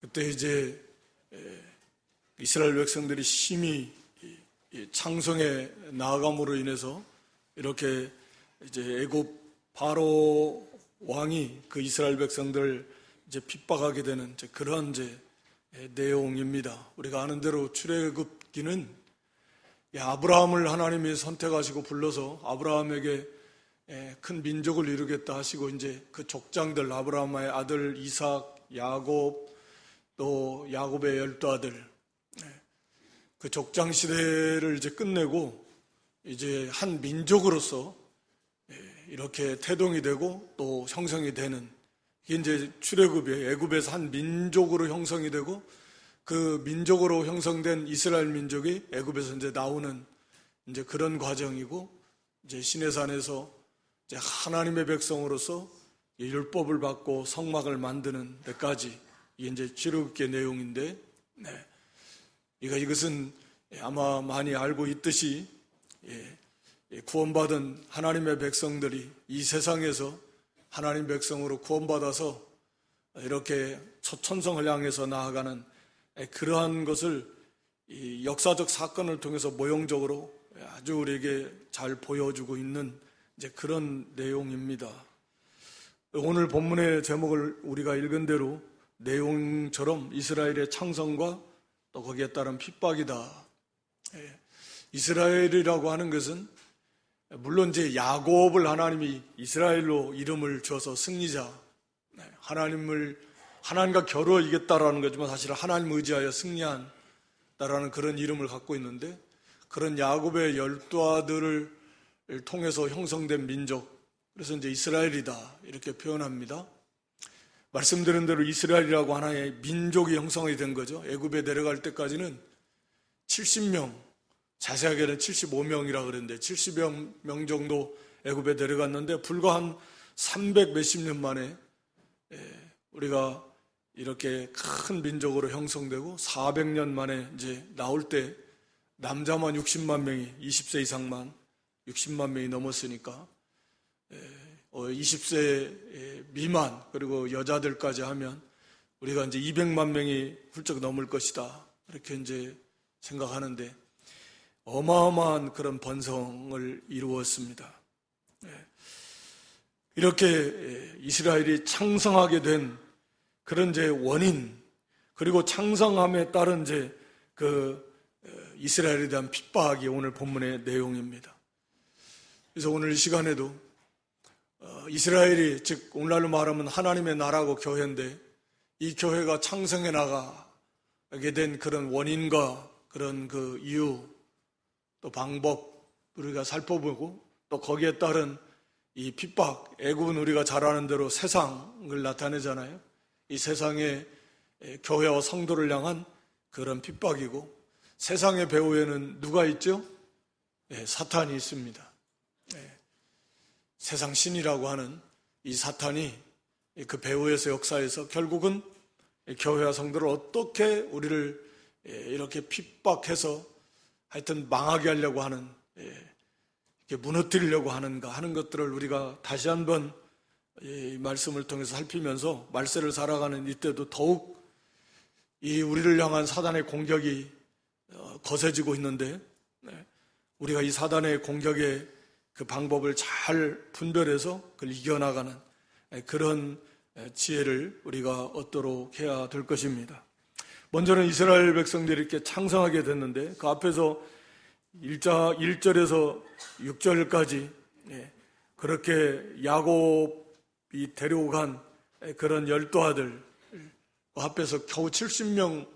그때 이제 이스라엘 백성들이 심히 창성에 나아감으로 인해서 이렇게 이제 애굽 바로 왕이 그 이스라엘 백성들을 이제 핍박하게 되는 그런 내용입니다. 우리가 아는 대로 출애굽기는 아브라함을 하나님이 선택하시고 불러서 아브라함에게 큰 민족을 이루겠다 하시고 이제 그 족장들 아브라함의 아들 이삭, 야곱 또 야곱의 12아들 그 족장 시대를 이제 끝내고 이제 한 민족으로서 이렇게 태동이 되고 또 형성이 되는 이게 이제 출애굽이에요. 애굽에서 한 민족으로 형성이 되고 그 민족으로 형성된 이스라엘 민족이 애굽에서 이제 나오는 이제 그런 과정이고 이제 시내산에서 이제 하나님의 백성으로서 율법을 받고 성막을 만드는 데까지 이게 이제 출애굽기의 내용인데, 이것은 아마 많이 알고 있듯이 구원받은 하나님의 백성들이 이 세상에서 하나님 백성으로 구원받아서 이렇게 천성을 향해서 나아가는 그러한 것을 이 역사적 사건을 통해서 모형적으로 아주 우리에게 잘 보여주고 있는 이제 그런 내용입니다. 오늘 본문의 제목을 우리가 읽은 대로 내용처럼 이스라엘의 창성과 또 거기에 따른 핍박이다. 이스라엘이라고 하는 것은 물론 이제 야곱을 하나님이 이스라엘로 이름을 줘서 승리자, 하나님과 겨루어 이겼다라는 거지만 사실 하나님 의지하여 승리한다라는 그런 이름을 갖고 있는데, 그런 야곱의 12아들을 통해서 형성된 민족, 그래서 이제 이스라엘이다 이렇게 표현합니다. 말씀드린 대로 이스라엘이라고 하나의 민족이 형성이 된 거죠. 애굽에 내려갈 때까지는 70명, 자세하게는 75명이라 그랬는데 70여 명 정도 애굽에 내려갔는데 불과 한 300 몇십 년 만에 우리가 이렇게 큰 민족으로 형성되고 400년 만에 이제 나올 때 남자만 60만 명이 20세 이상만 60만 명이 넘었으니까 20세 미만 그리고 여자들까지 하면 우리가 이제 200만 명이 훌쩍 넘을 것이다 이렇게 이제 생각하는데 어마어마한 그런 번성을 이루었습니다. 이렇게 이스라엘이 창성하게 된 그런 이제 원인, 그리고 창성함에 따른 이제 그 이스라엘에 대한 핍박이 오늘 본문의 내용입니다. 그래서 오늘 이 시간에도 이스라엘이, 즉 오늘날로 말하면 하나님의 나라고 교회인데, 이 교회가 창성해 나가게 된 그런 원인과 그런 그 이유, 또 방법 우리가 살펴보고, 또 거기에 따른 이 핍박, 애굽은 우리가 잘 아는 대로 세상을 나타내잖아요. 이 세상의 교회와 성도를 향한 그런 핍박이고, 세상의 배후에는 누가 있죠? 사탄이 있습니다. 세상 신이라고 하는 이 사탄이 그 배후에서 역사에서 결국은 교회와 성도를 어떻게 우리를 이렇게 핍박해서 하여튼 망하게 하려고 하는, 이렇게 무너뜨리려고 하는가 하는 것들을 우리가 다시 한번 이 말씀을 통해서 살피면서 말세를 살아가는 이때도 더욱 이 우리를 향한 사단의 공격이 거세지고 있는데, 우리가 이 사단의 공격의 그 방법을 잘 분별해서 그걸 이겨나가는 그런 지혜를 우리가 얻도록 해야 될 것입니다. 먼저는 이스라엘 백성들이 이렇게 창성하게 됐는데, 그 앞에서 1절에서 6절까지 그렇게 야곱이 데려간 그런 12아들 앞에서 겨우 70명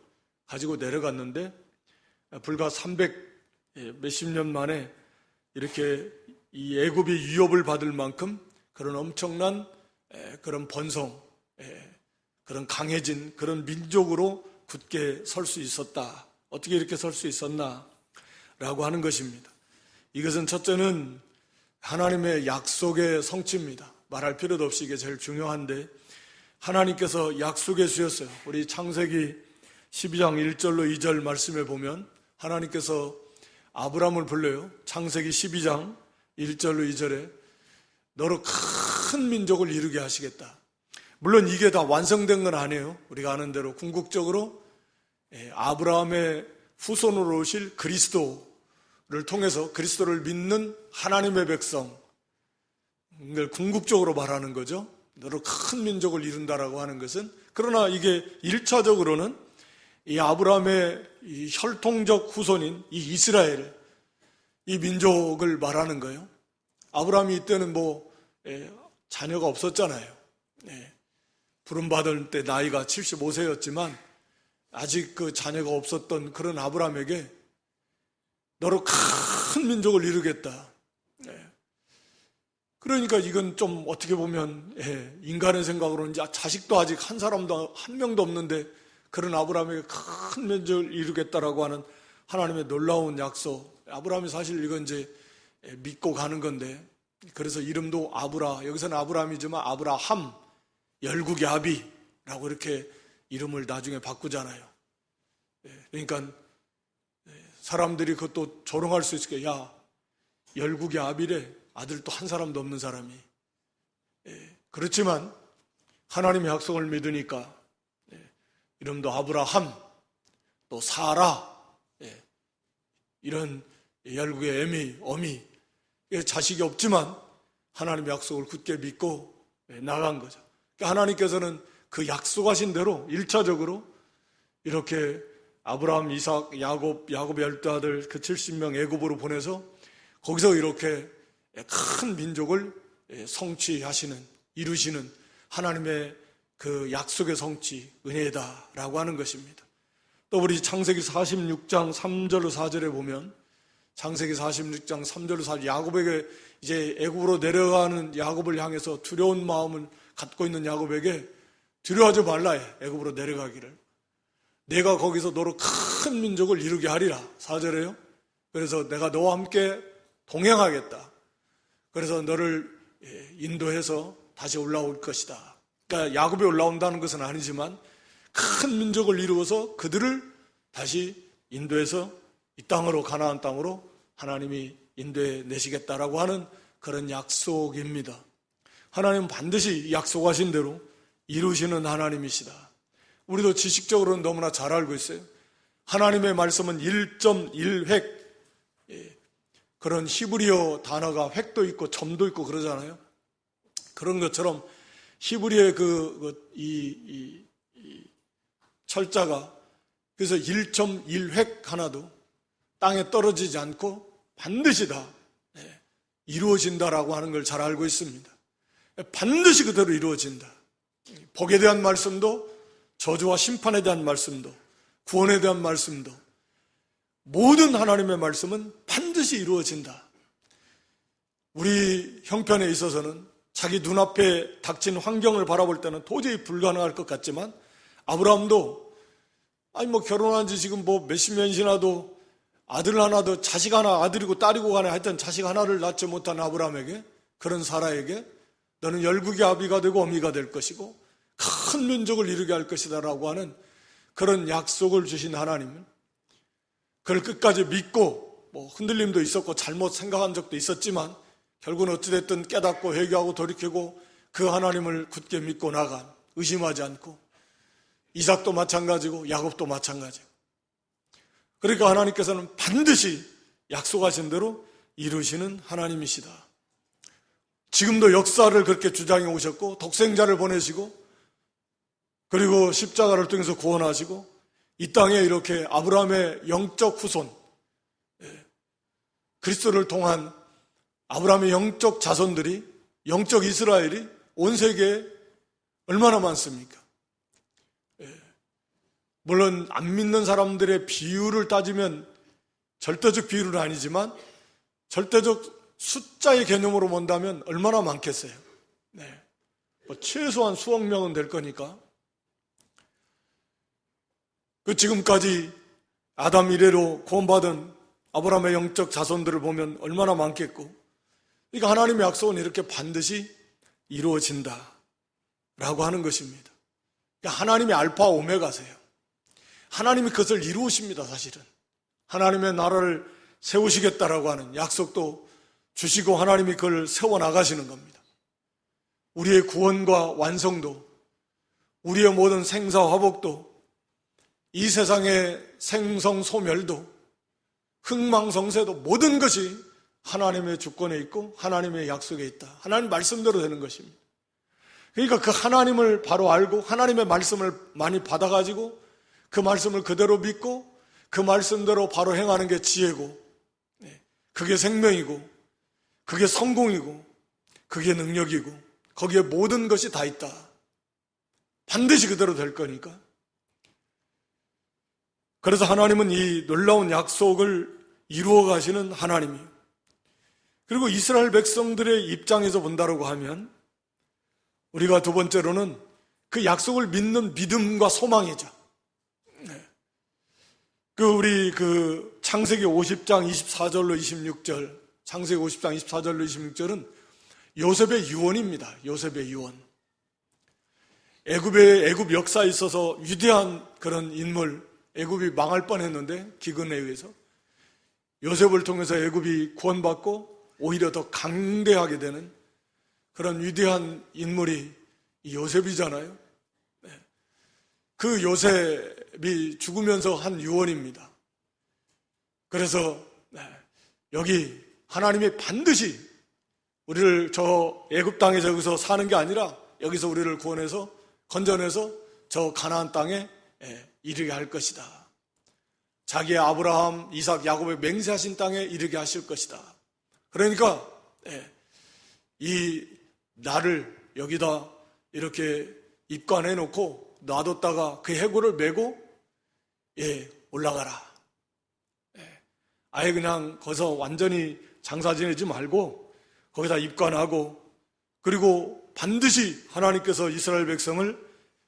가지고 내려갔는데, 불과 300 몇십 년 만에 이렇게 이 애굽이 위협을 받을 만큼 그런 엄청난 그런 번성, 그런 강해진 그런 민족으로 굳게 설 수 있었다. 어떻게 이렇게 설 수 있었나? 라고 하는 것입니다. 이것은 첫째는 하나님의 약속의 성취입니다. 말할 필요도 없이 이게 제일 중요한데, 하나님께서 약속해 주셨어요. 우리 창세기 12장 1절로 2절 말씀에 보면 하나님께서 아브라함을 불러요. 창세기 12장 1절로 2절에 너로 큰 민족을 이루게 하시겠다. 물론 이게 다 완성된 건 아니에요. 우리가 아는 대로 궁극적으로 아브라함의 후손으로 오실 그리스도를 통해서 그리스도를 믿는 하나님의 백성, 이걸 궁극적으로 말하는 거죠. 너로 큰 민족을 이룬다라고 하는 것은. 그러나 이게 1차적으로는 이 아브라함의 이 혈통적 후손인 이 이스라엘, 이 민족을 말하는 거예요. 아브라함이 이때는 자녀가 없었잖아요. 부름받을 때 나이가 75세였지만 아직 그 자녀가 없었던 그런 아브라함에게 너로 큰 민족을 이루겠다. 그러니까 이건 좀 어떻게 보면 인간의 생각으로는 자식도 아직 한 명도 없는데 그런 아브라함에게 큰 민족을 이루겠다라고 하는 하나님의 놀라운 약속. 아브라함이 사실 이건 이제 믿고 가는 건데, 그래서 이름도 여기서는 아브라함이지만 아브라함, 열국의 아비라고 이렇게 이름을 나중에 바꾸잖아요. 그러니까 사람들이 그것도 조롱할 수 있을 거예요. 야, 열국의 아비래. 아들도 한 사람도 없는 사람이. 그렇지만 하나님의 약속을 믿으니까 이름도 아브라함, 또 사라, 이런 열국의 어미, 자식이 없지만 하나님의 약속을 굳게 믿고 나간 거죠. 그러니까 하나님께서는 그 약속하신 대로 1차적으로 이렇게 아브라함, 이삭, 야곱의 12아들 그 70명 애굽으로 보내서 거기서 이렇게 큰 민족을 이루시는 하나님의 그 약속의 성취, 은혜다라고 하는 것입니다. 또 우리 창세기 46장 3절로 4절에 보면, 창세기 46장 3절로 4절, 야곱에게 이제 애굽으로 내려가는 야곱을 향해서 두려운 마음을 갖고 있는 야곱에게 두려워하지 말라 해. 애굽으로 내려가기를. 내가 거기서 너로 큰 민족을 이루게 하리라. 4절에요. 그래서 내가 너와 함께 동행하겠다. 그래서 너를 인도해서 다시 올라올 것이다. 그러니까 야곱이 올라온다는 것은 아니지만 큰 민족을 이루어서 그들을 다시 인도해서 이 땅으로, 가나안 땅으로 하나님이 인도해 내시겠다라고 하는 그런 약속입니다. 하나님은 반드시 약속하신 대로 이루시는 하나님이시다. 우리도 지식적으로는 너무나 잘 알고 있어요. 하나님의 말씀은 1.1획, 그런 히브리어 단어가 획도 있고 점도 있고 그러잖아요. 그런 것처럼 히브리어의 이 철자가, 그래서 1.1획 하나도 땅에 떨어지지 않고 반드시 다 이루어진다라고 하는 걸 잘 알고 있습니다. 반드시 그대로 이루어진다. 복에 대한 말씀도, 저주와 심판에 대한 말씀도, 구원에 대한 말씀도, 모든 하나님의 말씀은 반드시 이루어진다. 우리 형편에 있어서는 자기 눈앞에 닥친 환경을 바라볼 때는 도저히 불가능할 것 같지만, 아브라함도 결혼한 지 지금 몇십 년이 지나도 아들 하나도, 자식 하나, 아들이고 딸이고 간에 하여튼 자식 하나를 낳지 못한 아브라함에게, 그런 사라에게 너는 열국의 아비가 되고 어미가 될 것이고 큰 민족을 이루게 할 것이다 라고 하는 그런 약속을 주신 하나님은, 그걸 끝까지 믿고 흔들림도 있었고 잘못 생각한 적도 있었지만 결국은 어찌됐든 깨닫고 회개하고 돌이키고 그 하나님을 굳게 믿고 나간, 의심하지 않고, 이삭도 마찬가지고 야곱도 마찬가지고. 그러니까 하나님께서는 반드시 약속하신 대로 이루시는 하나님이시다. 지금도 역사를 그렇게 주장해 오셨고, 독생자를 보내시고, 그리고 십자가를 통해서 구원하시고, 이 땅에 이렇게 아브라함의 영적 후손, 그리스도를 통한 아브라함의 영적 자손들이, 영적 이스라엘이 온 세계에 얼마나 많습니까? 물론 안 믿는 사람들의 비율을 따지면 절대적 비율은 아니지만 절대적 숫자의 개념으로 본다면 얼마나 많겠어요. 최소한 수억 명은 될 거니까. 지금까지 아담 이래로 구원받은 아브라함의 영적 자손들을 보면 얼마나 많겠고, 그러니까 하나님의 약속은 이렇게 반드시 이루어진다 라고 하는 것입니다. 그러니까 하나님이 알파 오메가세요. 하나님이 그것을 이루십니다. 사실은 하나님의 나라를 세우시겠다라고 하는 약속도 주시고 하나님이 그걸 세워나가시는 겁니다. 우리의 구원과 완성도, 우리의 모든 생사화복도, 이 세상의 생성소멸도, 흥망성쇠도 모든 것이 하나님의 주권에 있고 하나님의 약속에 있다. 하나님 말씀대로 되는 것입니다. 그러니까 그 하나님을 바로 알고 하나님의 말씀을 많이 받아가지고 그 말씀을 그대로 믿고 그 말씀대로 바로 행하는 게 지혜고, 그게 생명이고, 그게 성공이고, 그게 능력이고, 거기에 모든 것이 다 있다. 반드시 그대로 될 거니까. 그래서 하나님은 이 놀라운 약속을 이루어 가시는 하나님이에요. 그리고 이스라엘 백성들의 입장에서 본다고 하면 우리가 두 번째로는 그 약속을 믿는 믿음과 소망이죠. 우리 창세기 50장 24절로 26절, 창세기 50장 24절로 26절은 요셉의 유언입니다. 요셉의 유언. 애굽 역사에 있어서 위대한 그런 인물, 애굽이 망할 뻔했는데 기근에 의해서 요셉을 통해서 애굽이 구원받고 오히려 더 강대하게 되는 그런 위대한 인물이 요셉이잖아요. 그 요셉이 죽으면서 한 유언입니다. 그래서 여기 하나님이 반드시 우리를 저 애굽 땅에서 여기서 사는 게 아니라 여기서 우리를 구원해서 건져내서 저 가나안 땅에 이르게 할 것이다. 자기의 아브라함, 이삭, 야곱의 맹세하신 땅에 이르게 하실 것이다. 그러니까 이 나를 여기다 이렇게 입관해 놓고 놔뒀다가 그 해골을 메고 올라가라. 아예 그냥 거기서 완전히 장사 지내지 말고 거기다 입관하고, 그리고 반드시 하나님께서 이스라엘 백성을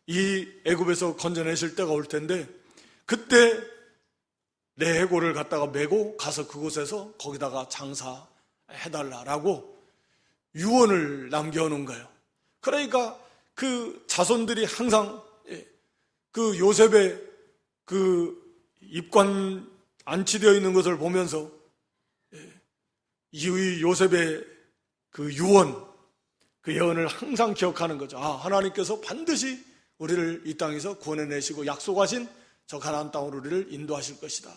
이 애굽에서 건져내실 때가 올 텐데 그때 내 해골을 갖다가 메고 가서 그곳에서 거기다가 장사해달라라고 유언을 남겨놓은 거예요. 그러니까 그 자손들이 항상 그 요셉의 그 입관 안치되어 있는 것을 보면서 이 요셉의 그 유언, 그 예언을 항상 기억하는 거죠. 하나님께서 반드시 우리를 이 땅에서 구원해내시고 약속하신 저 가나안 땅으로 우리를 인도하실 것이다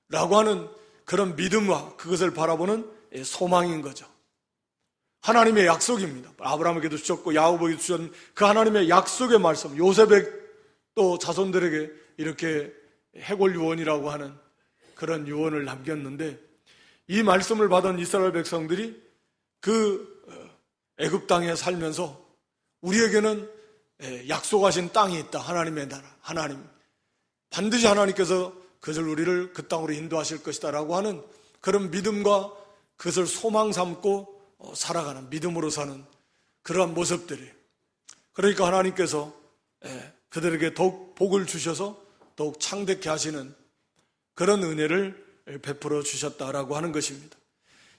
라고 하는 그런 믿음과 그것을 바라보는 소망인 거죠. 하나님의 약속입니다. 아브라함에게도 주셨고 야곱에게도 주셨는 그 하나님의 약속의 말씀, 요셉의 또 자손들에게 이렇게 해골 유언이라고 하는 그런 유언을 남겼는데, 이 말씀을 받은 이스라엘 백성들이 그 애굽 땅에 살면서 우리에게는 약속하신 땅이 있다. 하나님의 나라, 하나님 반드시 하나님께서 그것을 우리를 그 땅으로 인도하실 것이다 라고 하는 그런 믿음과 그것을 소망 삼고 살아가는, 믿음으로 사는 그러한 모습들이, 그러니까 하나님께서 그들에게 더욱 복을 주셔서 더욱 창대케 하시는 그런 은혜를 베풀어 주셨다라고 하는 것입니다.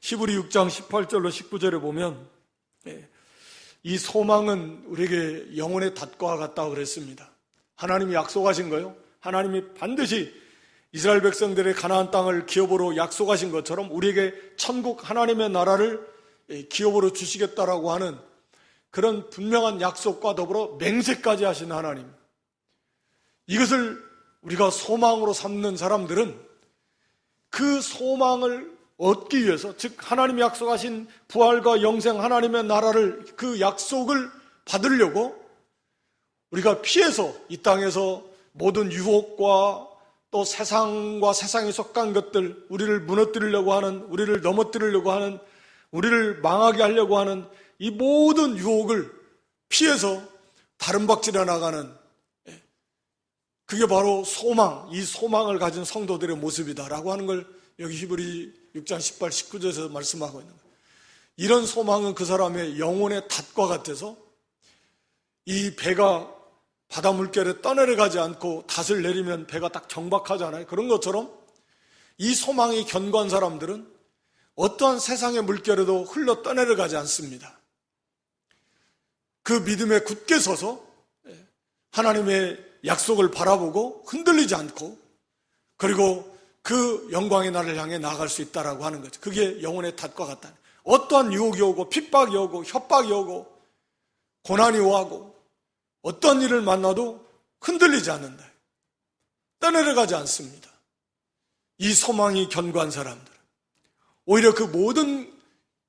히브리 6장 18절로 19절에 보면 이 소망은 우리에게 영혼의 닷과 같다고 그랬습니다. 하나님이 약속하신 거요, 하나님이 반드시 이스라엘 백성들의 가나안 땅을 기업으로 약속하신 것처럼 우리에게 천국 하나님의 나라를 기업으로 주시겠다라고 하는 그런 분명한 약속과 더불어 맹세까지 하신 하나님, 이것을 우리가 소망으로 삼는 사람들은 그 소망을 얻기 위해서, 즉 하나님이 약속하신 부활과 영생 하나님의 나라를, 그 약속을 받으려고 우리가 피해서 이 땅에서 모든 유혹과 또 세상과 세상에 속한 것들, 우리를 무너뜨리려고 하는, 우리를 넘어뜨리려고 하는, 우리를 망하게 하려고 하는 이 모든 유혹을 피해서 다른 박질해 나가는, 그게 바로 소망, 이 소망을 가진 성도들의 모습이다라고 하는 걸 여기 히브리 6장 18, 19절에서 말씀하고 있는 거예요. 이런 소망은 그 사람의 영혼의 닷과 같아서 이 배가 바다 물결에 떠내려가지 않고 닷을 내리면 배가 딱 정박하잖아요. 그런 것처럼 이 소망이 견고한 사람들은 어떠한 세상의 물결에도 흘러 떠내려가지 않습니다. 그 믿음에 굳게 서서 하나님의 약속을 바라보고 흔들리지 않고, 그리고 그 영광의 날을 향해 나아갈 수 있다라고 하는 거죠. 그게 영혼의 닷과 같다. 어떠한 유혹이 오고 핍박이 오고 협박이 오고 고난이 오고 어떤 일을 만나도 흔들리지 않는다. 떠내려가지 않습니다. 이 소망이 견고한 사람들, 오히려 그 모든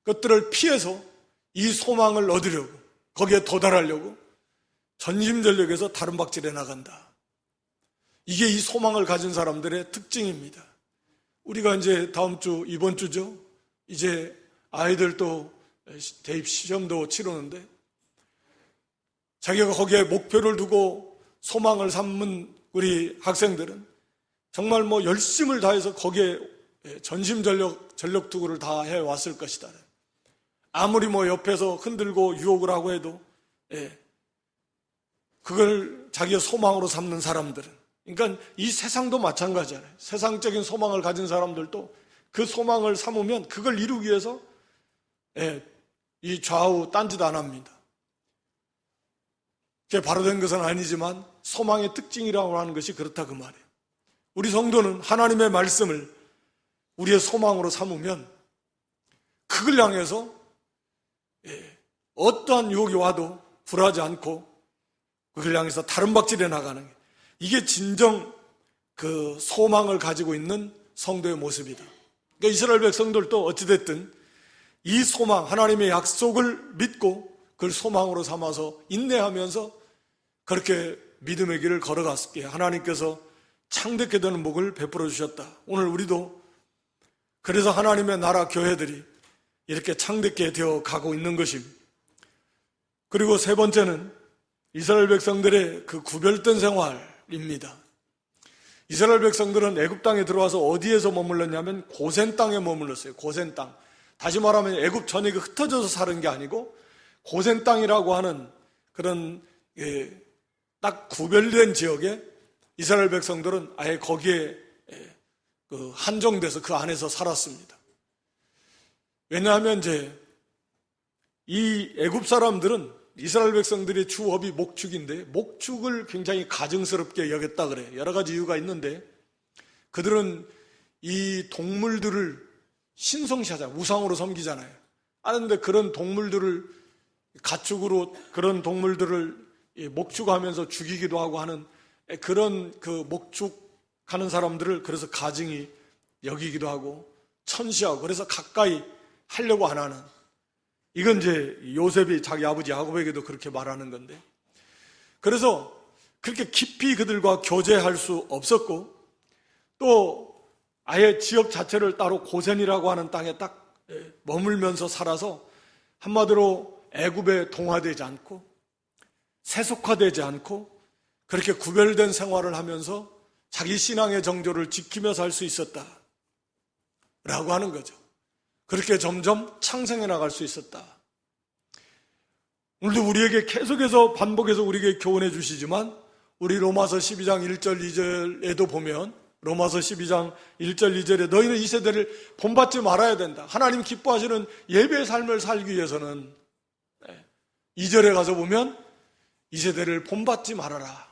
것들을 피해서 이 소망을 얻으려고, 거기에 도달하려고 전심전력에서 다름박질해 나간다. 이게 이 소망을 가진 사람들의 특징입니다. 우리가 이제 다음 주, 이번 주죠. 이제 아이들 또 대입 시험도 치르는데 자기가 거기에 목표를 두고 소망을 삼은 우리 학생들은 정말 열심을 다해서 거기에 전심전력 투구를 다 해왔을 것이다. 아무리 옆에서 흔들고 유혹을 하고 해도 그걸 자기의 소망으로 삼는 사람들은, 그러니까 이 세상도 마찬가지잖아요. 세상적인 소망을 가진 사람들도 그 소망을 삼으면 그걸 이루기 위해서 이 좌우 딴짓 안 합니다. 그게 바로 된 것은 아니지만 소망의 특징이라고 하는 것이 그렇다 그 말이에요. 우리 성도는 하나님의 말씀을 우리의 소망으로 삼으면 그걸 향해서 어떠한 유혹이 와도 굴하지 않고 그걸 향해서 다름박질해 나가는 게, 이게 진정 그 소망을 가지고 있는 성도의 모습이다. 그러니까 이스라엘 백성들도 어찌됐든 이 소망, 하나님의 약속을 믿고 그걸 소망으로 삼아서 인내하면서 그렇게 믿음의 길을 걸어갔기에 하나님께서 창대케 되는 복을 베풀어 주셨다. 오늘 우리도 그래서 하나님의 나라 교회들이 이렇게 창대케 되어 가고 있는 것입니다. 그리고 세 번째는 이스라엘 백성들의 그 구별된 생활입니다. 이스라엘 백성들은 애굽 땅에 들어와서 어디에서 머물렀냐면 고센 땅에 머물렀어요. 고센 땅. 다시 말하면 애굽 전역에 흩어져서 사는 게 아니고 고센 땅이라고 하는 그런 딱 구별된 지역에 이스라엘 백성들은 아예 거기에 한정돼서 그 안에서 살았습니다. 왜냐하면 이제 이 애굽 사람들은 이스라엘 백성들의 주업이 목축인데 목축을 굉장히 가증스럽게 여겼다 그래요. 여러 가지 이유가 있는데 그들은 이 동물들을 신성시하잖아요. 우상으로 섬기잖아요. 그런데 그런 동물들을 가축으로 그런 동물들을 목축하면서 죽이기도 하고 하는 그런 그 목축하는 사람들을 그래서 가증히 여기기도 하고 천시하고 그래서 가까이 하려고 안 하는, 이건 이제 요셉이 자기 아버지 야곱에게도 그렇게 말하는 건데, 그래서 그렇게 깊이 그들과 교제할 수 없었고 또 아예 지역 자체를 따로 고센이라고 하는 땅에 딱 머물면서 살아서 한마디로 애굽에 동화되지 않고 세속화되지 않고 그렇게 구별된 생활을 하면서 자기 신앙의 정조를 지키며 살 수 있었다 라고 하는 거죠. 그렇게 점점 창생해 나갈 수 있었다. 오늘도 우리에게 계속해서 반복해서 우리에게 교훈해 주시지만 우리 로마서 12장 1절 2절에도 보면 로마서 12장 1절 2절에 너희는 이 세대를 본받지 말아야 된다. 하나님 기뻐하시는 예배의 삶을 살기 위해서는 2절에 가서 보면 이 세대를 본받지 말아라.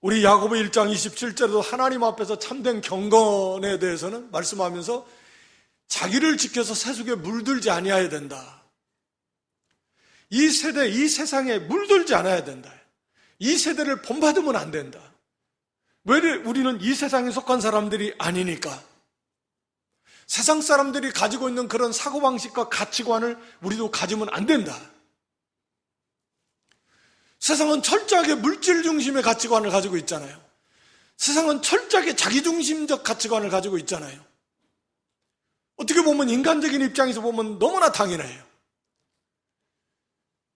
우리 야고보 1장 27절에도 하나님 앞에서 참된 경건에 대해서는 말씀하면서 자기를 지켜서 세속에 물들지 아니해야 된다. 이 세대, 이 세상에 물들지 않아야 된다. 이 세대를 본받으면 안 된다. 왜 우리는 이 세상에 속한 사람들이 아니니까. 세상 사람들이 가지고 있는 그런 사고방식과 가치관을 우리도 가지면 안 된다. 세상은 철저하게 물질 중심의 가치관을 가지고 있잖아요. 세상은 철저하게 자기중심적 가치관을 가지고 있잖아요. 어떻게 보면 인간적인 입장에서 보면 너무나 당연해요.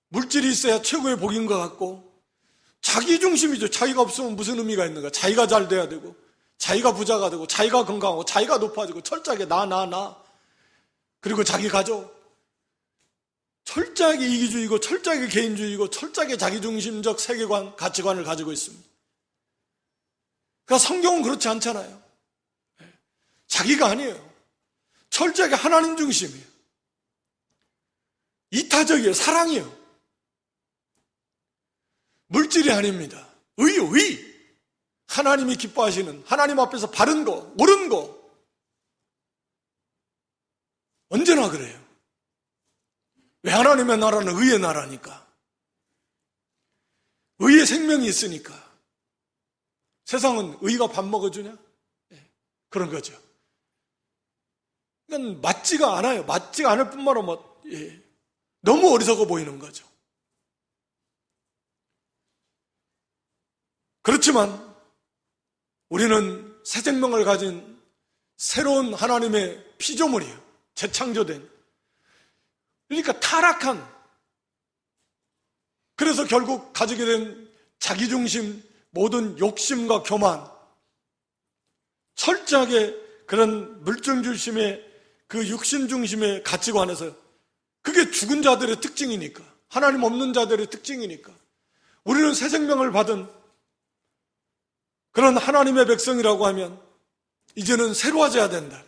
물질이 있어야 최고의 복인 것 같고 자기중심이죠. 자기가 없으면 무슨 의미가 있는가. 자기가 잘 돼야 되고 자기가 부자가 되고 자기가 건강하고 자기가 높아지고 철저하게 나 그리고 자기 가족, 철저하게 이기주의고 철저하게 개인주의고 철저하게 자기중심적 세계관, 가치관을 가지고 있습니다. 그러니까 성경은 그렇지 않잖아요. 자기가 아니에요. 철저하게 하나님 중심이에요. 이타적이에요. 사랑이에요. 물질이 아닙니다. 의. 하나님이 기뻐하시는, 하나님 앞에서 바른 거, 옳은 거. 언제나 그래요. 왜? 하나님의 나라는 의의 나라니까. 의의 생명이 있으니까. 세상은 의가 밥 먹어주냐? 그런 거죠. 그러니까 맞지가 않아요. 맞지가 않을 뿐만 아니라 너무 어리석어 보이는 거죠. 그렇지만 우리는 새 생명을 가진 새로운 하나님의 피조물이에요. 재창조된. 그러니까 타락한, 그래서 결국 가지게 된 자기중심, 모든 욕심과 교만, 철저하게 그런 물질중심의 그 육신중심의 가치관에서, 그게 죽은 자들의 특징이니까, 하나님 없는 자들의 특징이니까, 우리는 새 생명을 받은 그런 하나님의 백성이라고 하면 이제는 새로워져야 된다.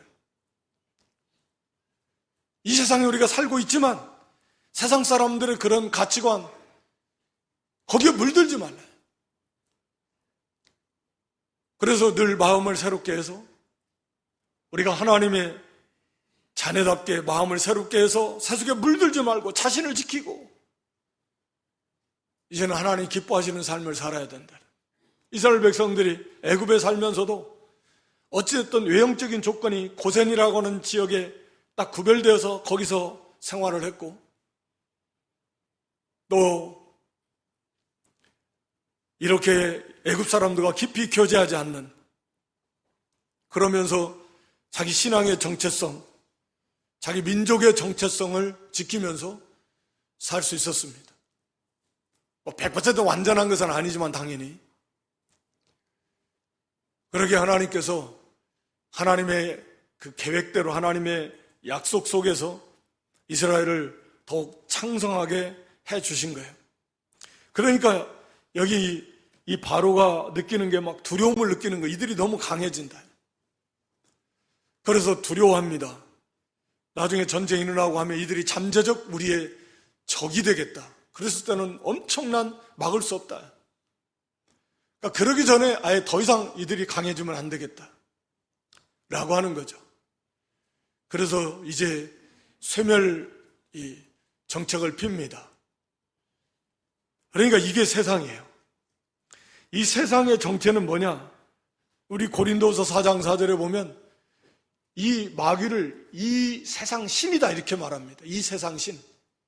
이 세상에 우리가 살고 있지만 세상 사람들의 그런 가치관, 거기에 물들지 말라요. 그래서 늘 마음을 새롭게 해서 우리가 하나님의 자녀답게 마음을 새롭게 해서 세속에 물들지 말고 자신을 지키고 이제는 하나님 기뻐하시는 삶을 살아야 된다. 이스라엘 백성들이 애굽에 살면서도 어찌됐든 외형적인 조건이 고센이라고 하는 지역에 딱 구별되어서 거기서 생활을 했고, 또 이렇게 애굽 사람들과 깊이 교제하지 않는, 그러면서 자기 신앙의 정체성, 자기 민족의 정체성을 지키면서 살 수 있었습니다. 100% 완전한 것은 아니지만 당연히. 그러게 하나님께서 하나님의 그 계획대로, 하나님의 약속 속에서 이스라엘을 더욱 창성하게 해 주신 거예요. 그러니까 여기 이 바로가 느끼는 게 막 두려움을 느끼는 거예요. 이들이 너무 강해진다. 그래서 두려워합니다. 나중에 전쟁이 일어나고 하면 이들이 잠재적 우리의 적이 되겠다. 그랬을 때는 엄청난, 막을 수 없다. 그러니까 그러기 전에 아예 더 이상 이들이 강해지면 안 되겠다 라고 하는 거죠. 그래서 이제 쇠멸 정책을 핍니다. 그러니까 이게 세상이에요. 이 세상의 정체는 뭐냐? 우리 고린도서 4장 4절에 보면 이 마귀를 이 세상 신이다 이렇게 말합니다. 이 세상 신.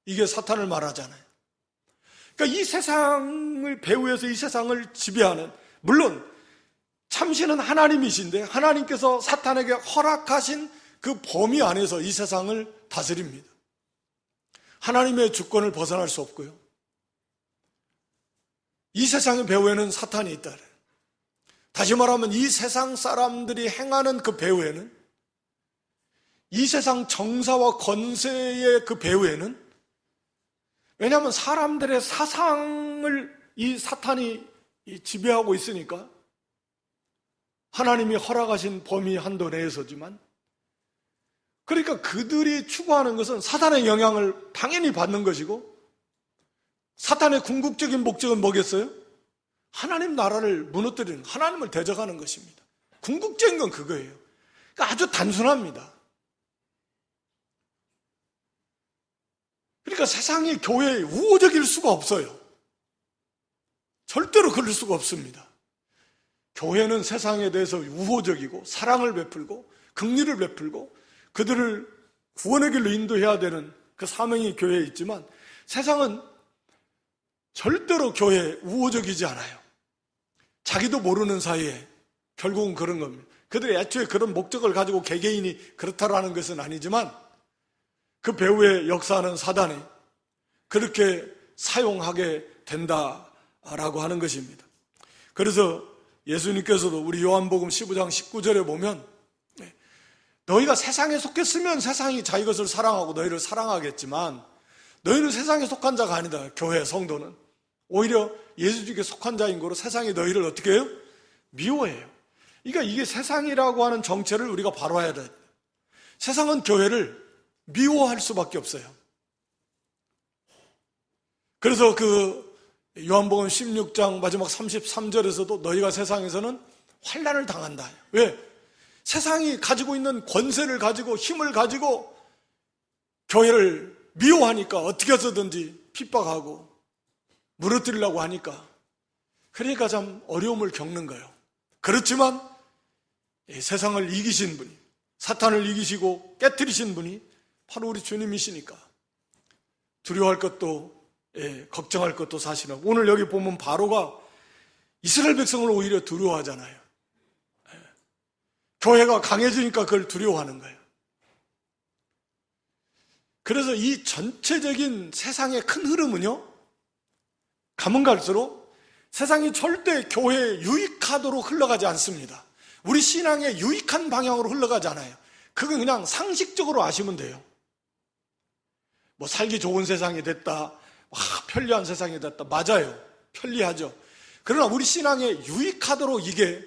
이게 사탄을 말하잖아요. 그러니까 이 세상을 배후에서 이 세상을 지배하는, 물론 참신은 하나님이신데 하나님께서 사탄에게 허락하신 그 범위 안에서 이 세상을 다스립니다. 하나님의 주권을 벗어날 수 없고요. 이 세상의 배후에는 사탄이 있다. 다시 말하면 이 세상 사람들이 행하는 그 배후에는, 이 세상 정사와 권세의 그 배후에는, 왜냐하면 사람들의 사상을 이 사탄이 지배하고 있으니까 하나님이 허락하신 범위 한도 내에서지만, 그러니까 그들이 추구하는 것은 사탄의 영향을 당연히 받는 것이고, 사탄의 궁극적인 목적은 뭐겠어요? 하나님 나라를 무너뜨리는, 하나님을 대적하는 것입니다. 궁극적인 건 그거예요. 그러니까 아주 단순합니다. 그러니까 세상이 교회에 우호적일 수가 없어요. 절대로 그럴 수가 없습니다. 교회는 세상에 대해서 우호적이고 사랑을 베풀고 긍휼을 베풀고 그들을 구원의 길로 인도해야 되는 그 사명이 교회에 있지만, 세상은 절대로 교회에 우호적이지 않아요. 자기도 모르는 사이에 결국은 그런 겁니다. 그들이 애초에 그런 목적을 가지고 개개인이 그렇다라는 것은 아니지만 그 배후에 역사하는 사단이 그렇게 사용하게 된다라고 하는 것입니다. 그래서 예수님께서도 우리 요한복음 15장 19절에 보면, 너희가 세상에 속했으면 세상이 자기 것을 사랑하고 너희를 사랑하겠지만 너희는 세상에 속한 자가 아니다. 교회 성도는 오히려 예수님께 속한 자인 거로 세상이 너희를 어떻게 해요? 미워해요. 그러니까 이게 세상이라고 하는 정체를 우리가 바로 해야 돼요. 세상은 교회를 미워할 수밖에 없어요. 그래서 그 요한복음 16장 마지막 33절에서도 너희가 세상에서는 환난을 당한다. 왜? 세상이 가지고 있는 권세를 가지고 힘을 가지고 교회를 미워하니까 어떻게 해서든지 핍박하고 무너뜨리려고 하니까 그러니까 참 어려움을 겪는 거예요. 그렇지만 세상을 이기신 분이, 사탄을 이기시고 깨뜨리신 분이 바로 우리 주님이시니까 두려워할 것도 걱정할 것도 사실은, 오늘 여기 보면 바로가 이스라엘 백성을 오히려 두려워하잖아요. 교회가 강해지니까 그걸 두려워하는 거예요. 그래서 이 전체적인 세상의 큰 흐름은요, 가면 갈수록 세상이 절대 교회에 유익하도록 흘러가지 않습니다. 우리 신앙에 유익한 방향으로 흘러가지 않아요. 그건 그냥 상식적으로 아시면 돼요. 뭐 살기 좋은 세상이 됐다, 편리한 세상이 됐다, 맞아요. 편리하죠. 그러나 우리 신앙에 유익하도록 이게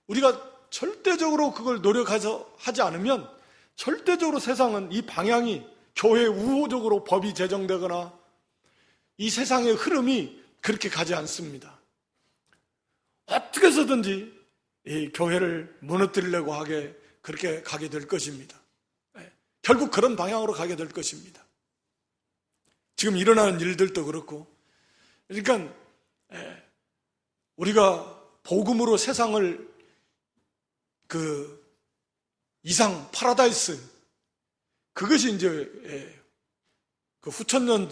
우리가 절대적으로 그걸 노력해서 하지 않으면 절대적으로 세상은 이 방향이 교회 우호적으로 법이 제정되거나 이 세상의 흐름이 그렇게 가지 않습니다. 어떻게 해서든지 이 교회를 무너뜨리려고 하게 그렇게 가게 될 것입니다. 결국 그런 방향으로 가게 될 것입니다. 지금 일어나는 일들도 그렇고, 그러니까 우리가 복음으로 세상을 이상 파라다이스, 그것이 이제 그 후천년,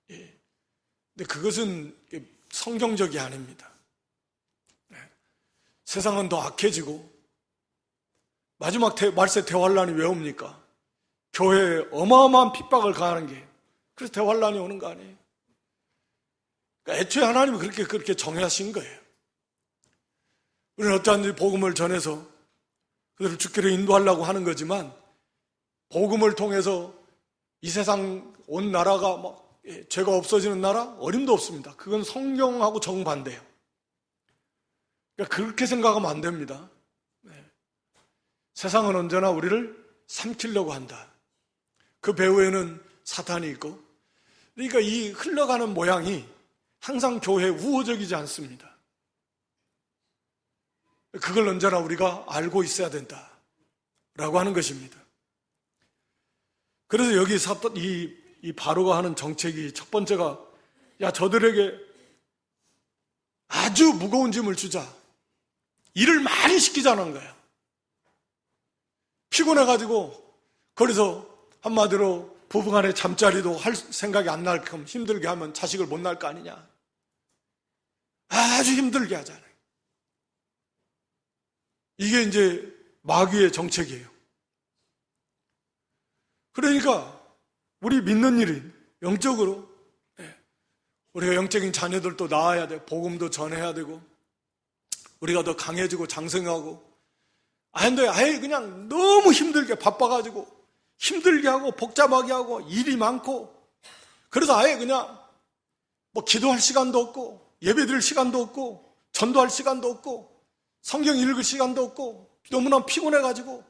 근데 그것은 성경적이 아닙니다. 세상은 더 악해지고 마지막 말세 대환란이 왜 옵니까? 교회에 어마어마한 핍박을 가하는 게, 그래서 대환란이 오는 거 아니에요? 그러니까 애초에 하나님이 그렇게 정하신 거예요. 우리는 어떠한지 복음을 전해서 그들을 죽기로 인도하려고 하는 거지만, 복음을 통해서 이 세상 온 나라가 죄가 없어지는 나라? 어림도 없습니다. 그건 성경하고 정반대예요. 그러니까 그렇게 생각하면 안 됩니다. 세상은 언제나 우리를 삼키려고 한다. 그 배후에는 사탄이 있고, 그러니까 이 흘러가는 모양이 항상 교회에 우호적이지 않습니다. 그걸 언제나 우리가 알고 있어야 된다라고 하는 것입니다. 그래서 여기 이 바로가 하는 정책이 첫 번째가, 야, 저들에게 아주 무거운 짐을 주자. 일을 많이 시키자는 거예요. 피곤해가지고 거기서 한마디로 부부간의 잠자리도 할 생각이 안 날 만큼 힘들게 하면 자식을 못 낳을 거 아니냐. 아주 힘들게 하잖아요. 이게 이제 마귀의 정책이에요. 그러니까 우리 믿는 일인 영적으로 우리가 영적인 자녀들도 낳아야 돼, 복음도 전해야 되고, 우리가 더 강해지고 장성하고, 근데 아예 그냥 너무 힘들게 바빠가지고 힘들게 하고 복잡하게 하고 일이 많고, 그래서 아예 그냥 뭐 기도할 시간도 없고 예배 드릴 시간도 없고 전도할 시간도 없고 성경 읽을 시간도 없고 너무나 피곤해가지고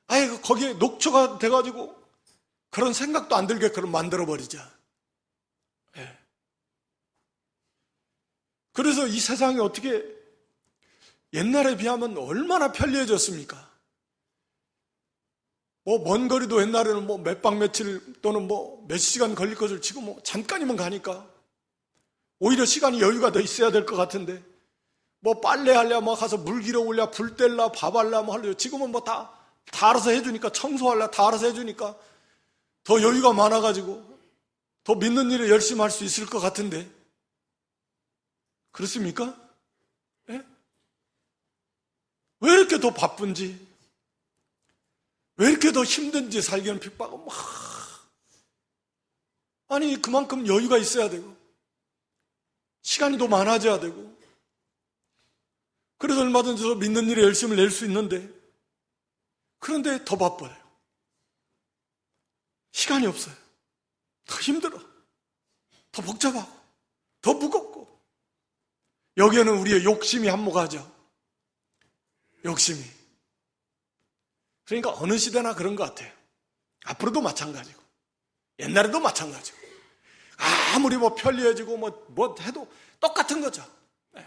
아예 거기에 녹초가 돼가지고 그런 생각도 안 들게 그럼 만들어버리자. 그래서 이 세상이 어떻게 옛날에 비하면 얼마나 편리해졌습니까? 뭐 먼 거리도 옛날에는 뭐 몇 박 며칠 또는 뭐 몇 시간 걸릴 것을 지금 뭐 잠깐이면 가니까 오히려 시간이 여유가 더 있어야 될 것 같은데, 뭐 빨래하려 뭐 가서 물 길어올려 불 뗄라 밥 할라 뭐 하려, 지금은 뭐 다 알아서 해주니까, 청소할라 다 알아서 해주니까 더 여유가 많아가지고 더 믿는 일에 열심히 할 수 있을 것 같은데, 그렇습니까? 예? 왜 이렇게 더 바쁜지, 왜 이렇게 더 힘든지, 살기는 핍박은 아니 그만큼 여유가 있어야 되고 시간이 더 많아져야 되고, 그래서 얼마든지 더 믿는 일에 열심을 낼 수 있는데, 그런데 더 바빠요. 시간이 없어요. 더 힘들어, 더 복잡하고 더 무겁고, 여기에는 우리의 욕심이 한몫하죠. 욕심이. 그러니까 어느 시대나 그런 것 같아요. 앞으로도 마찬가지고 옛날에도 마찬가지고, 아무리 뭐 편리해지고 뭐 해도 똑같은 거죠.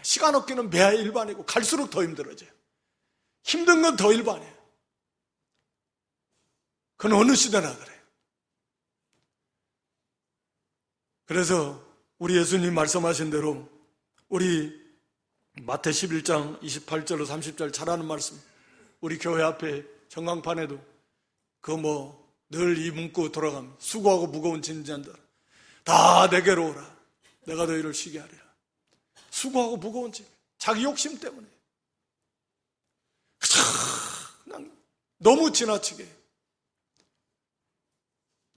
시간 없기는 매야 일반이고 갈수록 더 힘들어져요. 힘든 건 더 일반이에요. 그건 어느 시대나 그래요. 그래서 우리 예수님 말씀하신 대로 우리 마태 11장 28절로 30절 잘 아는 말씀, 우리 교회 앞에 전광판에도 늘 이 문구 돌아갑니다. 수고하고 무거운 짐진자들 다 내게로 오라, 내가 너희를 쉬게 하리라. 수고하고 무거운 짐, 자기 욕심 때문에 그냥 너무 지나치게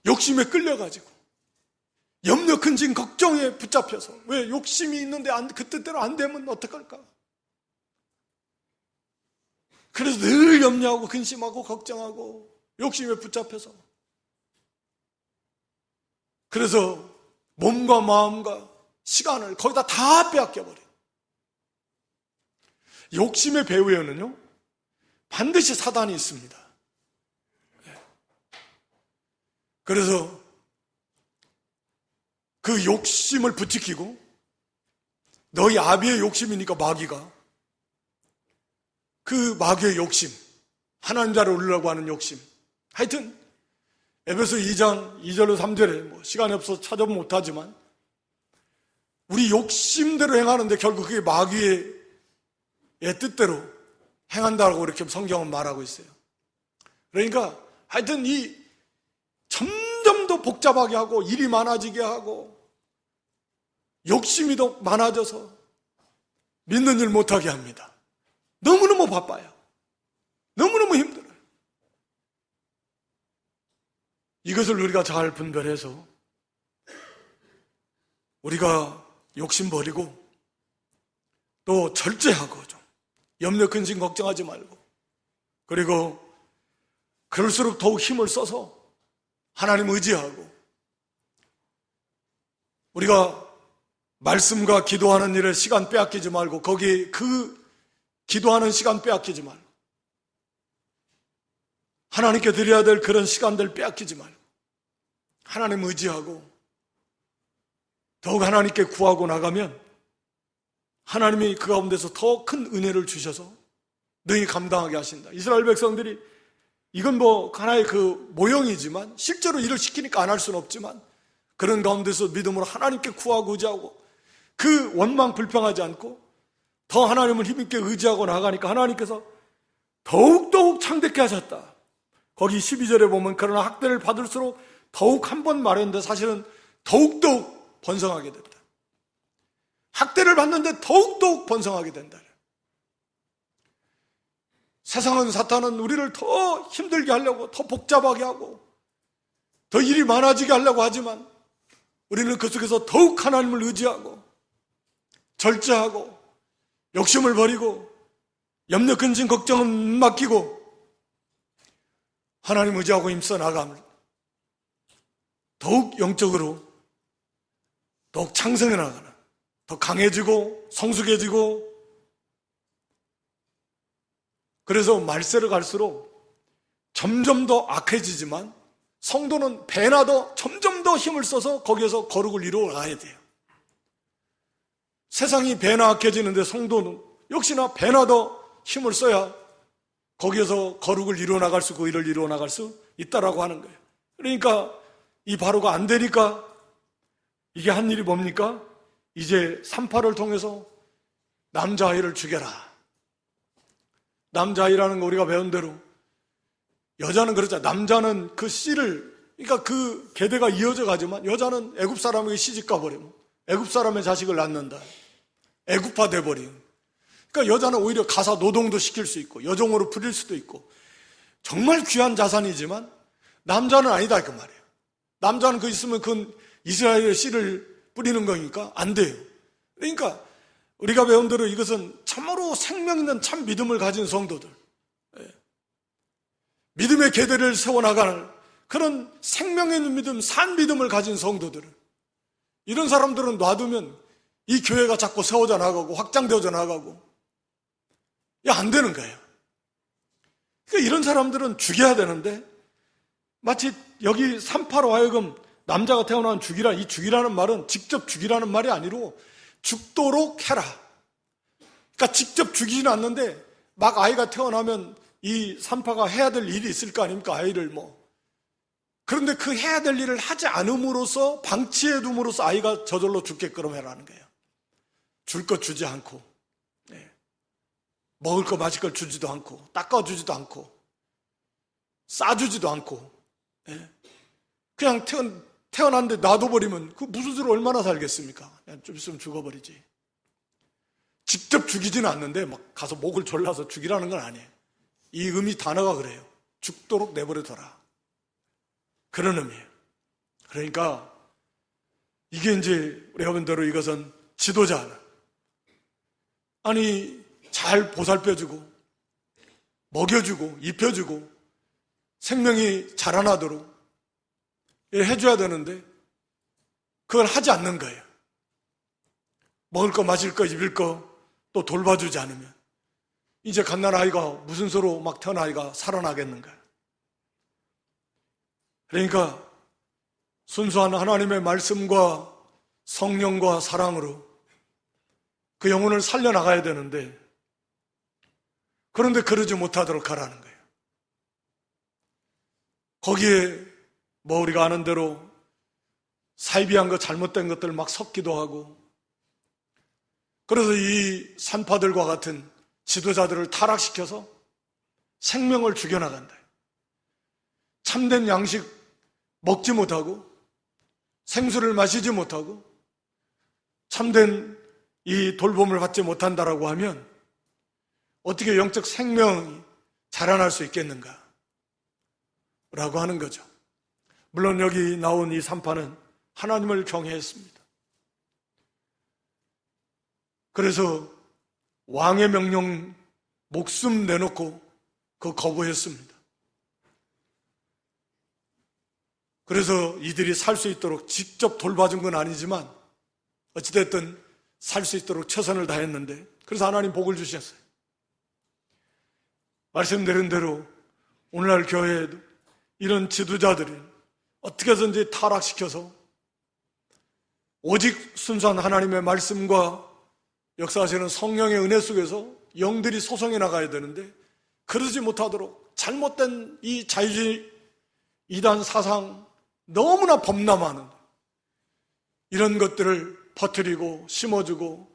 욕심에 끌려가지고 염려 근심 걱정에 붙잡혀서, 왜 욕심이 있는데 그 뜻대로 안 되면 어떡할까? 그래서 늘 염려하고 근심하고 걱정하고 욕심에 붙잡혀서, 그래서 몸과 마음과 시간을 거기다 다 빼앗겨버려요. 욕심의 배후에는요 반드시 사단이 있습니다. 그래서 그 욕심을 부추기고, 너희 아비의 욕심이니까 마귀가, 그 마귀의 욕심, 하나님 자리에 오르려고 하는 욕심, 하여튼 에베소 2장 2절로 3절에 시간이 없어서 찾아보면 못하지만 우리 욕심대로 행하는데 결국 그게 마귀의 뜻대로 행한다고 이렇게 성경은 말하고 있어요. 그러니까 하여튼 이 점점 더 복잡하게 하고 일이 많아지게 하고 욕심이 더 많아져서 믿는 일 못하게 합니다. 너무너무 바빠요. 너무너무 힘들어요. 이것을 우리가 잘 분별해서 우리가 욕심 버리고 또 절제하고 좀 염려 근심 걱정하지 말고, 그리고 그럴수록 더욱 힘을 써서 하나님 의지하고, 우리가 말씀과 기도하는 일에 시간 빼앗기지 말고, 거기 그 기도하는 시간 빼앗기지 말고, 하나님께 드려야 될 그런 시간들 빼앗기지 말고 하나님 의지하고 더욱 하나님께 구하고 나가면 하나님이 그 가운데서 더 큰 은혜를 주셔서 너희 감당하게 하신다. 이스라엘 백성들이 이건 하나의 그 모형이지만 실제로 일을 시키니까 안 할 수는 없지만 그런 가운데서 믿음으로 하나님께 구하고 의지하고 그 원망 불평하지 않고 더 하나님을 힘있게 의지하고 나가니까 하나님께서 더욱더욱 창대케 하셨다. 거기 12절에 보면 그러나 학대를 받을수록 더욱 한 번 말했는데 사실은 더욱더욱 번성하게 된다. 학대를 받는데 더욱더욱 번성하게 된다. 세상은, 사탄은 우리를 더 힘들게 하려고, 더 복잡하게 하고 더 일이 많아지게 하려고 하지만 우리는 그 속에서 더욱 하나님을 의지하고 절제하고 욕심을 버리고 염려 근심 걱정은 맡기고 하나님 의지하고 힘써 나가면 더욱 영적으로 더욱 창성해 나가는, 더 강해지고 성숙해지고, 그래서 말세를 갈수록 점점 더 악해지지만 성도는 배나 더 점점 더 힘을 써서 거기에서 거룩을 이루어 가야 돼요. 세상이 배나 악해지는데 성도는 역시나 배나 더 힘을 써야 거기에서 거룩을 이루어 나갈 수, 그 일을 이루어 나갈 수 있다라고 하는 거예요. 그러니까 이 바로가 안 되니까 이게 한 일이 뭡니까? 이제 3·8을 통해서 남자아이를 죽여라. 남자아이라는 거 우리가 배운 대로 여자는 그렇죠. 남자는 그 씨를, 그러니까 그 계대가 이어져 가지만 여자는 애굽 사람에게 시집가 버리면 애굽 사람의 자식을 낳는다. 애굽화 돼버린. 그러니까 여자는 오히려 가사 노동도 시킬 수 있고 여종으로 부릴 수도 있고 정말 귀한 자산이지만 남자는 아니다 그 말이에요. 남자는 그 있으면 그건 이스라엘의 씨를 뿌리는 거니까 안 돼요. 그러니까 우리가 배운 대로 이것은 참으로 생명 있는 참 믿음을 가진 성도들, 믿음의 계대를 세워나가는 그런 생명 있는 믿음, 산 믿음을 가진 성도들은, 이런 사람들은 놔두면 이 교회가 자꾸 세워져 나가고 확장되어져 나가고 안 되는 거예요. 그러니까 이런 사람들은 죽여야 되는데 마치 여기 3·8로 하여금 남자가 태어난 죽이라, 이 죽이라는 말은 직접 죽이라는 말이 아니고 죽도록 해라. 그러니까 직접 죽이지는 않는데 막 아이가 태어나면 이 3·8가 해야 될 일이 있을 거 아닙니까? 아이를 그런데 그 해야 될 일을 하지 않음으로써 방치해 둠으로써 아이가 저절로 죽게끔 해라는 거예요. 줄 것 주지 않고. 먹을 거 마실 걸 주지도 않고 닦아주지도 않고 싸주지도 않고, 예. 그냥 태어났는데 놔둬버리면 그 무슨 수로 얼마나 살겠습니까? 그냥 좀 있으면 죽어버리지. 직접 죽이지는 않는데 막 가서 목을 졸라서 죽이라는 건 아니에요. 이 단어가 그래요. 죽도록 내버려둬라. 그런 의미예요. 그러니까 이게 이제 우리가 본 대로 이것은 지도자, 아니 잘 보살펴주고 먹여주고 입혀주고 생명이 자라나도록 해줘야 되는데 그걸 하지 않는 거예요. 먹을 거 마실 거 입을 거 또 돌봐주지 않으면 이제 갓난아이가 무슨 수로 막 태어난 아이가 살아나겠는가. 그러니까 순수한 하나님의 말씀과 성령과 사랑으로 그 영혼을 살려나가야 되는데, 그런데 그러지 못하도록 하라는 거예요. 거기에 뭐 우리가 아는 대로 사이비한 거 잘못된 것들 막 섞기도 하고, 그래서 이 산파들과 같은 지도자들을 타락시켜서 생명을 죽여나간다. 참된 양식 먹지 못하고 생수를 마시지 못하고 참된 이 돌봄을 받지 못한다라고 하면 어떻게 영적 생명이 자라날 수 있겠는가? 라고 하는 거죠. 물론 여기 나온 이 산파는 하나님을 경외했습니다. 그래서 왕의 명령 목숨 내놓고 그거 거부했습니다. 그래서 이들이 살 수 있도록 직접 돌봐준 건 아니지만 어찌됐든 살 수 있도록 최선을 다했는데, 그래서 하나님 복을 주셨어요. 말씀드린 대로 오늘날 교회에도 이런 지도자들이 어떻게 해서든지 타락시켜서 오직 순수한 하나님의 말씀과 역사하시는 성령의 은혜 속에서 영들이 소송해 나가야 되는데, 그러지 못하도록 잘못된 이 자유주의 이단 사상, 너무나 범람하는 이런 것들을 퍼뜨리고 심어주고,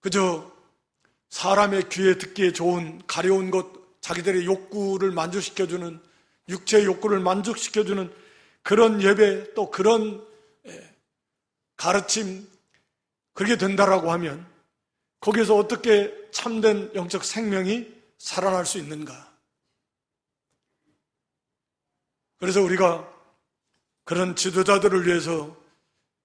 그저 사람의 귀에 듣기에 좋은 가려운 것, 자기들의 욕구를 만족시켜주는, 육체의 욕구를 만족시켜주는 그런 예배, 또 그런 가르침, 그렇게 된다라고 하면 거기에서 어떻게 참된 영적 생명이 살아날 수 있는가? 그래서 우리가 그런 지도자들을 위해서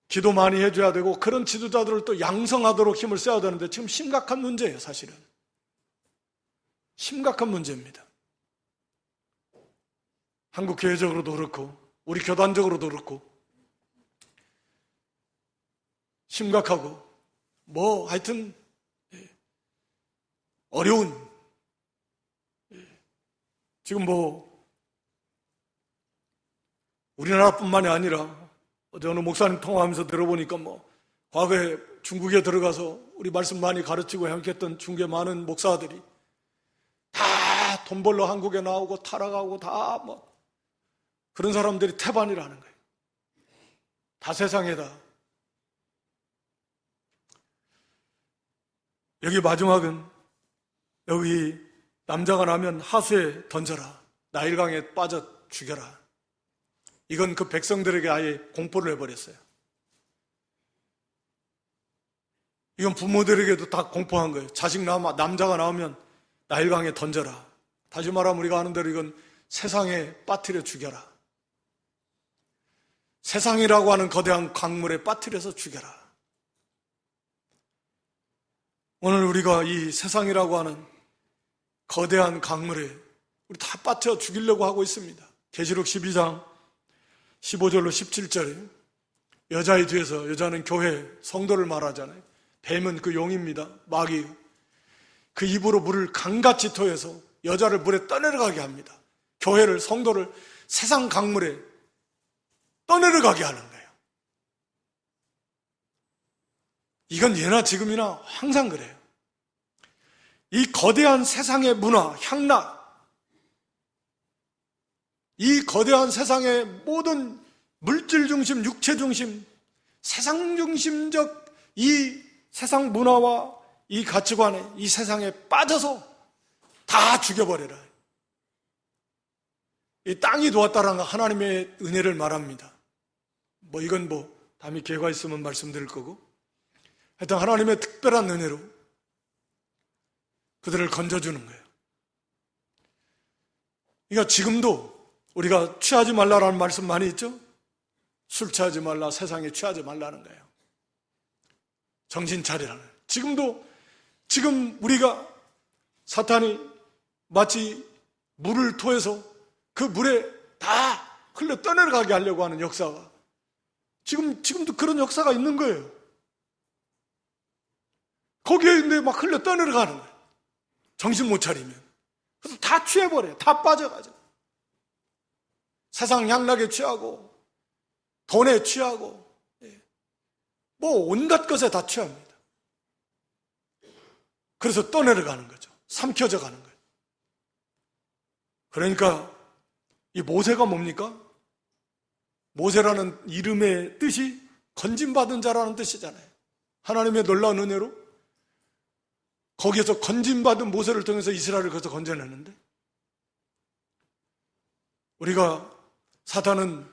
기도 많이 해줘야 되고, 그런 지도자들을 또 양성하도록 힘을 써야 되는데 지금 심각한 문제예요. 사실은 심각한 문제입니다. 한국 교회적으로도 그렇고 우리 교단적으로도 그렇고 심각하고, 뭐 하여튼 어려운, 지금 뭐 우리나라뿐만이 아니라 어제 어느 목사님 통화하면서 들어보니까 뭐 과거에 중국에 들어가서 우리 말씀 많이 가르치고 행했던 중국의 많은 목사들이 다 돈 벌러 한국에 나오고 타락하고 다 뭐 그런 사람들이 태반이라는 거예요. 다 세상에다. 여기 마지막은 여기 남자가 나면 하수에 던져라, 나일강에 빠져 죽여라. 이건 그 백성들에게 아예 공포를 해버렸어요. 이건 부모들에게도 다 공포한 거예요. 남자가 나오면 나일강에 던져라. 다시 말하면 우리가 아는 대로 이건 세상에 빠뜨려 죽여라. 세상이라고 하는 거대한 강물에 빠뜨려서 죽여라. 오늘 우리가 이 세상이라고 하는 거대한 강물에 우리 다 빠뜨려 죽이려고 하고 있습니다. 계시록 12장 15절로 17절에 여자의 뒤에서, 여자는 교회 성도를 말하잖아요. 뱀은 그 용입니다. 마귀. 그 입으로 물을 강같이 토해서 여자를 물에 떠내려가게 합니다. 교회를, 성도를 세상 강물에 떠내려가게 하는 거예요. 이건 예나 지금이나 항상 그래요. 이 거대한 세상의 문화, 향락, 이 거대한 세상의 모든 물질 중심, 육체 중심, 세상 중심적 이 세상 문화와 이 가치관에, 이 세상에 빠져서 다 죽여버려라. 이 땅이 도왔다라는 하나님의 은혜를 말합니다. 이건 다음에 기회가 있으면 말씀드릴 거고, 하여튼 하나님의 특별한 은혜로 그들을 건져주는 거예요. 그러니까 지금도 우리가 취하지 말라라는 말씀 많이 있죠? 술 취하지 말라, 세상에 취하지 말라는 거예요. 정신 차리라는 거예요. 지금 우리가 사탄이 마치 물을 토해서 그 물에 다 흘러 떠내려가게 하려고 하는 역사가 지금도 그런 역사가 있는 거예요. 거기에 있는데 막 흘러 떠내려가는 거예요. 정신 못 차리면. 그래서 다 취해버려요. 다 빠져가지고. 세상 향락에 취하고 돈에 취하고 온갖 것에 다 취합니다. 그래서 떠내려가는 거죠. 삼켜져 가는 거예요. 그러니까 이 모세가 뭡니까? 모세라는 이름의 뜻이 건짐받은 자라는 뜻이잖아요. 하나님의 놀라운 은혜로 거기에서 건짐받은 모세를 통해서 이스라엘을 거기서 건져내는데, 우리가 사탄은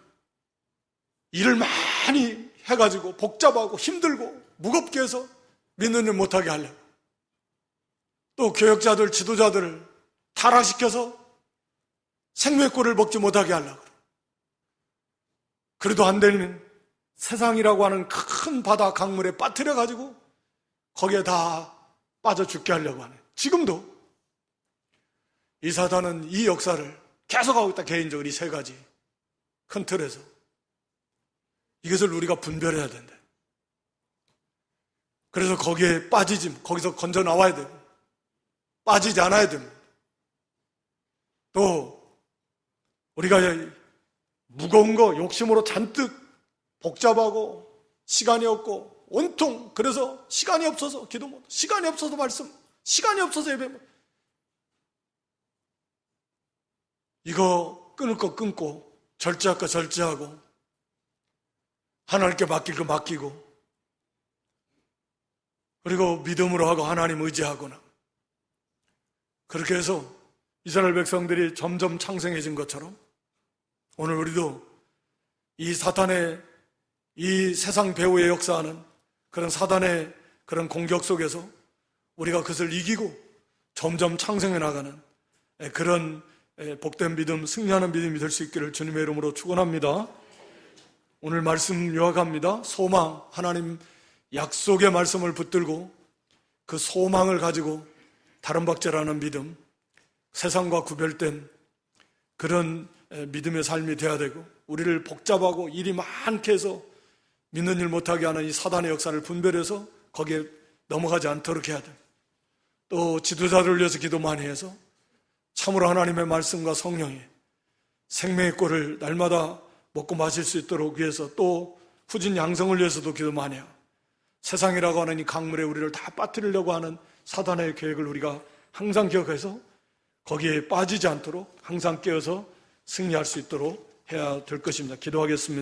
일을 많이 해가지고 복잡하고 힘들고 무겁게 해서 믿는 일 못하게 하려고, 또 교역자들, 지도자들을 타락시켜서 생명의 꼴을 먹지 못하게 하려고, 그래도 안 되면 세상이라고 하는 큰 바다 강물에 빠뜨려가지고 거기에 다 빠져 죽게 하려고 하네. 지금도 이 사단은 이 역사를 계속하고 있다. 개인적으로 이 세 가지 큰 틀에서 이것을 우리가 분별해야 된다. 그래서 거기에 거기서 건져 나와야 되고 빠지지 않아야 됩니다. 또 우리가 무거운 거 욕심으로 잔뜩 복잡하고 시간이 없고 온통, 그래서 시간이 없어서 기도 못, 시간이 없어서 말씀, 시간이 없어서 예배 못, 이거 끊을 거 끊고 절제할 거 절제하고 하나님께 맡길 거 맡기고, 그리고 믿음으로 하고 하나님 의지하거나, 그렇게 해서 이스라엘 백성들이 점점 창생해진 것처럼 오늘 우리도 이 사탄의, 이 세상 배후에 역사하는 그런 사단의 그런 공격 속에서 우리가 그것을 이기고 점점 창생해 나가는 그런 복된 믿음, 승리하는 믿음이 될 수 있기를 주님의 이름으로 축원합니다. 오늘 말씀 요약합니다. 소망, 하나님 약속의 말씀을 붙들고 그 소망을 가지고 다른 박제라는 믿음, 세상과 구별된 그런 믿음의 삶이 되어야 되고, 우리를 복잡하고 일이 많게 해서 믿는 일 못하게 하는 이 사단의 역사를 분별해서 거기에 넘어가지 않도록 해야 됩니다. 또 지도자들을 위해서 기도 많이 해서 참으로 하나님의 말씀과 성령의 생명의 꼴을 날마다 먹고 마실 수 있도록 위해서, 또 후진 양성을 위해서도 기도 많이 해요. 세상이라고 하는 이 강물에 우리를 다 빠뜨리려고 하는 사단의 계획을 우리가 항상 기억해서 거기에 빠지지 않도록 항상 깨어서 승리할 수 있도록 해야 될 것입니다. 기도하겠습니다.